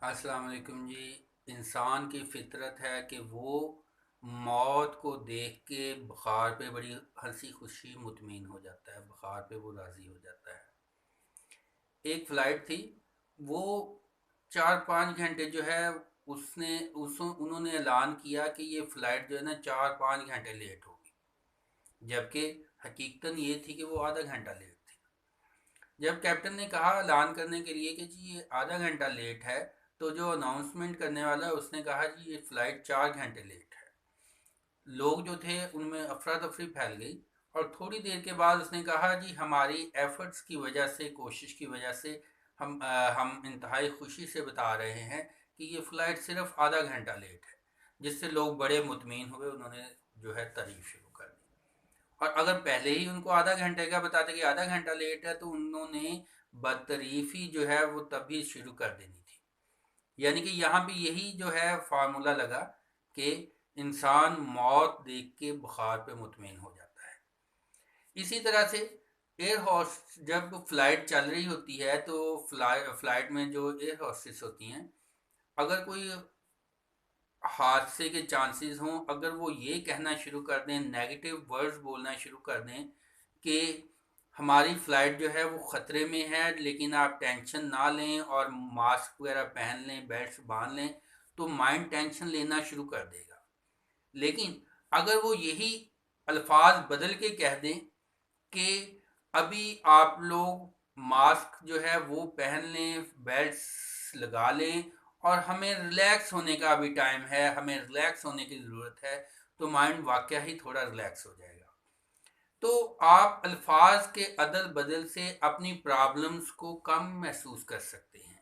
अस्सलाम वालेकुम जी। इंसान की फितरत है कि वो मौत को देख के बुखार पे बड़ी हंसी खुशी मुतमिन हो जाता है, बुखार पे वो राज़ी हो जाता है। एक फ़्लाइट थी, वो 4-5 घंटे जो है उसने उस उन्होंने ऐलान किया कि ये फ़्लाइट जो है ना 4-5 घंटे लेट होगी, जबकि हकीकतन ये थी कि वो आधा घंटा लेट थी। जब कैप्टन ने कहा ऐलान करने के लिए कि जी ये आधा घंटा लेट है, तो जो अनाउंसमेंट करने वाला है उसने कहा जी ये फ़्लाइट 4 घंटे लेट है। लोग जो थे उनमें अफरा तफरी फैल गई, और थोड़ी देर के बाद उसने कहा जी हमारी एफर्ट्स की वजह से, कोशिश की वजह से हम इंतहाई खुशी से बता रहे हैं कि ये फ़्लाइट सिर्फ आधा घंटा लेट है। जिससे लोग बड़े मुतमीन हुए, उन्होंने जो है तारीफ शुरू कर दी। और अगर पहले ही उनको आधा घंटे का बताते कि आधा घंटा लेट है, तो उन्होंने बदतरीफी जो है वो तभी शुरू कर देनी थी। यानी कि यहाँ भी यही जो है फार्मूला लगा कि इंसान मौत देख के बुखार पे मुतमिन हो जाता है। इसी तरह से एयर होस्ट जब फ्लाइट चल रही होती है, तो फ्लाइट में जो एयर होस्टेस होती हैं, अगर कोई हादसे के चांसेस हों, अगर वो ये कहना शुरू कर दें, नेगेटिव वर्ड्स बोलना शुरू कर दें कि हमारी फ़्लाइट जो है वो ख़तरे में है, लेकिन आप टेंशन ना लें और मास्क वगैरह पहन लें, बेल्ट बांध लें, तो माइंड टेंशन लेना शुरू कर देगा। लेकिन अगर वो यही अल्फाज बदल के कह दें कि अभी आप लोग मास्क जो है वो पहन लें, बेल्ट्स लगा लें, और हमें रिलैक्स होने का अभी टाइम है, हमें रिलैक्स होने की ज़रूरत है, तो माइंड वाकया ही थोड़ा रिलैक्स हो जाएगा। तो आप अल्फाज के अदल बदल से अपनी प्रॉब्लम्स को कम महसूस कर सकते हैं।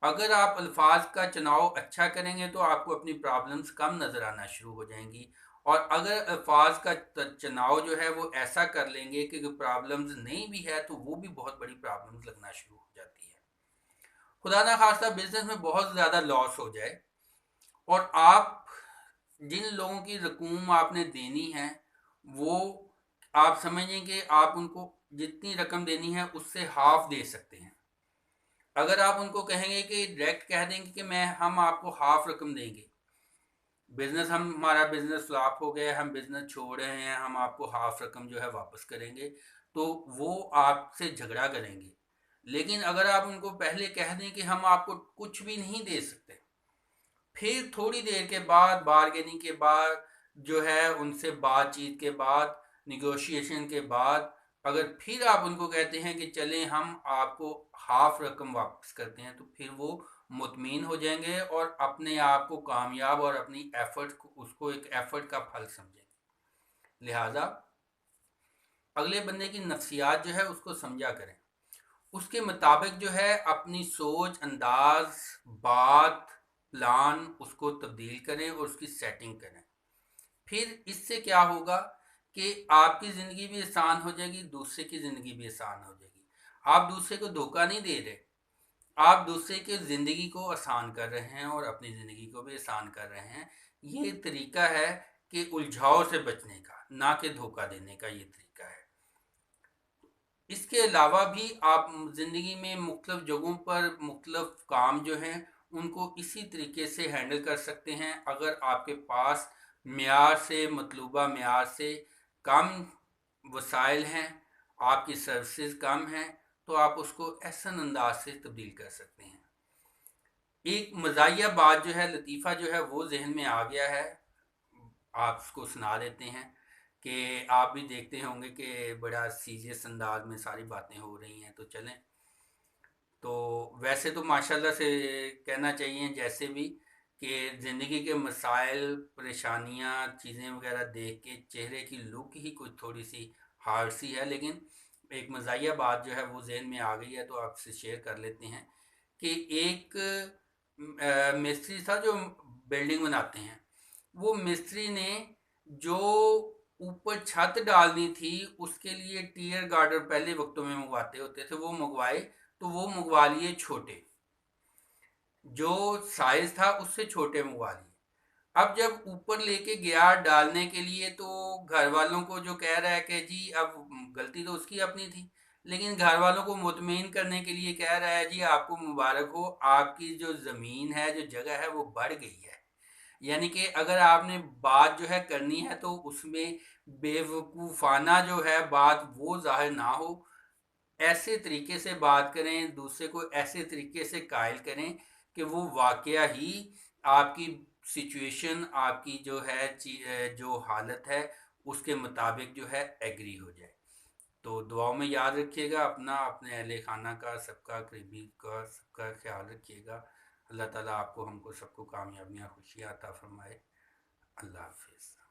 अगर आप अल्फाज का चुनाव अच्छा करेंगे तो आपको अपनी प्रॉब्लम्स कम नज़र आना शुरू हो जाएंगी। और अगर अल्फाज का चुनाव जो है वो ऐसा कर लेंगे कि प्रॉब्लम्स नहीं भी है, तो वो भी बहुत बड़ी प्रॉब्लम्स लगना शुरू हो जाती है। खुदा ना खास्ता बिजनेस में बहुत ज़्यादा लॉस हो जाए, और आप जिन लोगों की रकूम आपने देनी है, वो आप समझें कि आप उनको जितनी रकम देनी है उससे हाफ दे सकते हैं। अगर आप उनको कहेंगे कि डायरेक्ट कह देंगे कि मैं हम आपको हाफ रकम देंगे, बिजनेस हम हमारा बिजनेस फ्लॉप हो गया, हम बिजनेस छोड़ रहे हैं, हम आपको हाफ रकम जो है वापस करेंगे, तो वो आपसे झगड़ा करेंगे। लेकिन अगर आप उनको पहले कह दें कि हम आपको कुछ भी नहीं दे सकते, फिर थोड़ी देर के बाद, बारगेनिंग के बाद, जो है उनसे बातचीत के बाद, निगोशिएशन के बाद, अगर फिर आप उनको कहते हैं कि चलें हम आपको हाफ रकम वापस करते हैं, तो फिर वो मुतमीन हो जाएंगे और अपने आप को कामयाब और अपनी एफर्ट को, उसको एक एफर्ट का फल समझेंगे। लिहाजा अगले बंदे की नफ्सियात जो है उसको समझा करें, उसके मुताबिक जो है अपनी सोच, अंदाज, बात, प्लान उसको तब्दील करें और उसकी सेटिंग करें। फिर इससे क्या होगा कि आपकी ज़िंदगी भी आसान हो जाएगी, दूसरे की ज़िंदगी भी आसान हो जाएगी। आप दूसरे को धोखा नहीं दे रहे, आप दूसरे की ज़िंदगी को आसान कर रहे हैं और अपनी ज़िंदगी को भी आसान कर रहे हैं। ये तरीका है कि उलझाव से बचने का, ना कि धोखा देने का, ये तरीका है। इसके अलावा भी आप ज़िंदगी में मुख्तलिफ़ जगहों पर मुख्तलिफ़ काम जो हैं उनको इसी तरीके से हैंडल कर सकते हैं। अगर आपके पास मेयार से, मतलूबा मेयार से कम वसाइल हैं, आपकी सर्विसेज कम हैं, तो आप उसको एहसन अंदाज से तब्दील कर सकते हैं। एक मज़ाहिया बात जो है, लतीफ़ा जो है वो जहन में आ गया है, आप उसको सुना देते हैं कि आप भी देखते होंगे कि बड़ा सीरियस अंदाज में सारी बातें हो रही हैं, तो चलें। तो वैसे तो माशाल्लाह से कहना चाहिए जैसे भी कि ज़िंदगी के मसाइल, परेशानियां, चीज़ें वगैरह देख के चेहरे की लुक ही कुछ थोड़ी सी हार्ड सी है, लेकिन एक मज़ाहिया बात जो है वो जहन में आ गई है, तो आपसे शेयर कर लेते हैं कि एक मिस्त्री था जो बिल्डिंग बनाते हैं। वो मिस्त्री ने जो ऊपर छत डालनी थी उसके लिए टीयर गार्डर पहले वक्तों में मंगवाते होते थे, वो मंगवाए, तो वो मंगवा लिए छोटे, जो साइज था उससे छोटे मंगवा लिए। अब जब ऊपर लेके गया डालने के लिए, तो घर वालों को जो कह रहा है कि जी अब गलती तो उसकी अपनी थी, لیکن گھر والوں کو مطمئن کرنے کے لیے کہہ رہا ہے جی آپ کو مبارک ہو، آپ کی جو زمین ہے، جو جگہ ہے، وہ بڑھ گئی ہے. یعنی کہ اگر آپ نے بات جو ہے کرنی ہے تو اس میں بے وقوفانہ جو ہے بات وہ ظاہر نہ ہو. ایسے طریقے سے بات کریں، دوسرے کو ایسے طریقے سے قائل کریں کہ وہ واقعہ ہی آپ کی سچویشن، آپ کی جو ہے جو حالت ہے اس کے مطابق جو ہے ایگری ہو جائے. تو دعاؤں میں یاد رکھیے گا اپنا، اپنے اہل خانہ کا، سب کا، قریبی کا، سب کا خیال رکھیے گا. اللہ تعالیٰ آپ کو، ہم کو، سب کو کامیابیاں، خوشیاں عطا فرمائے. اللہ حافظ.